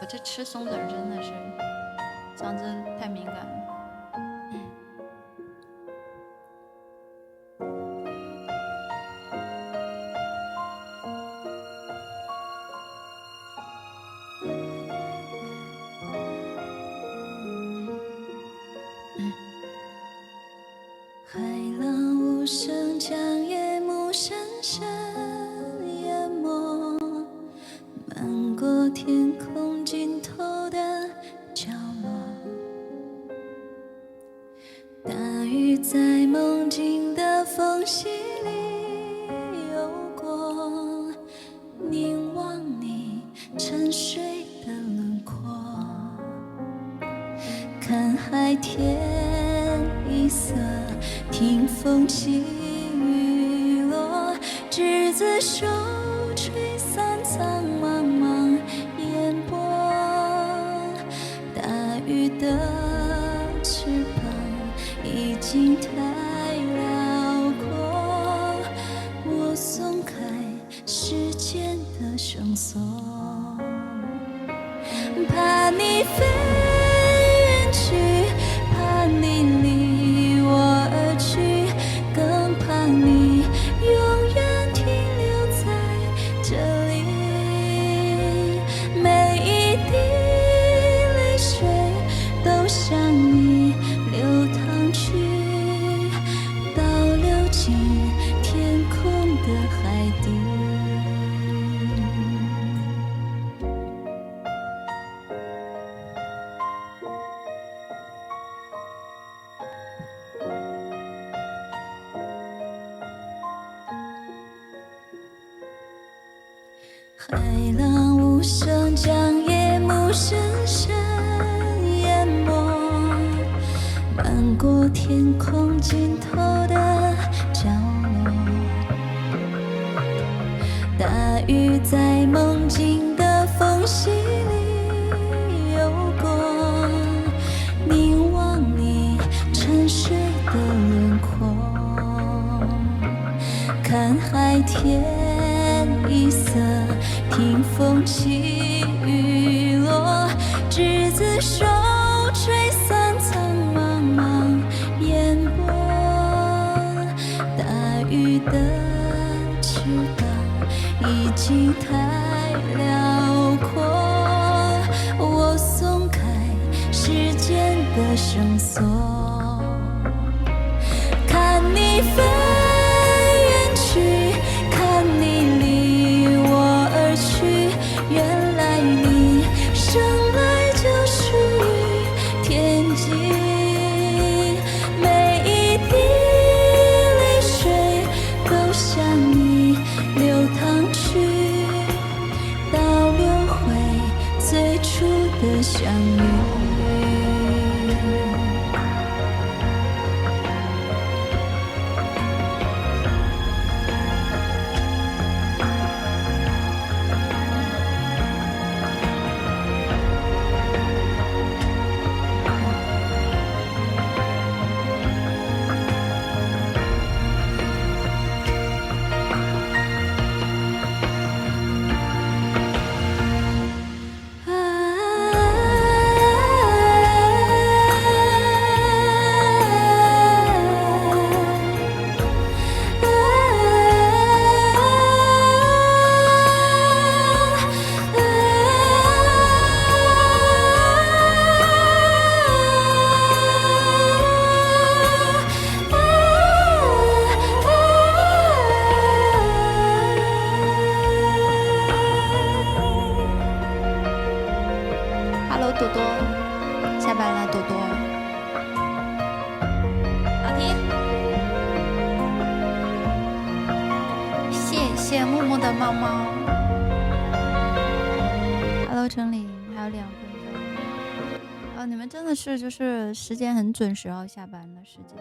我这吃松子真的是嗓子太敏感了。海浪无声将夜幕深深淹没，漫过天空尽头的角落。大雨在梦境的缝隙里游过，凝望你沉睡的轮廓，看海天一色，听风起雨落，执子手，吹散苍茫茫烟波。大雨的翅膀已经太辽阔，我松开时间的绳索，怕你飞远去，怕你离我而去，更怕你永远停留在这里。每一滴泪水都向你流淌去，倒流进天空的海底。海浪无声将夜幕深深淹没，漫过天空尽头的角落。大雨在梦境的缝隙里游过，凝望你沉睡的轮廓，看海天一色，听风起雨落，执子手，吹散苍茫茫烟波。大雨的翅膀已经太辽阔，我松开时间的绳索，看你飞远去，看你离我而去，原来你生来就属于天际。每一滴泪水都向你流淌去，倒流回最初的相遇。Hello， 多多，下班了，多多。好听。谢谢木木的猫猫。Hello， 城里还有2分钟。你们真的是就是时间很准时哦，下班的时间。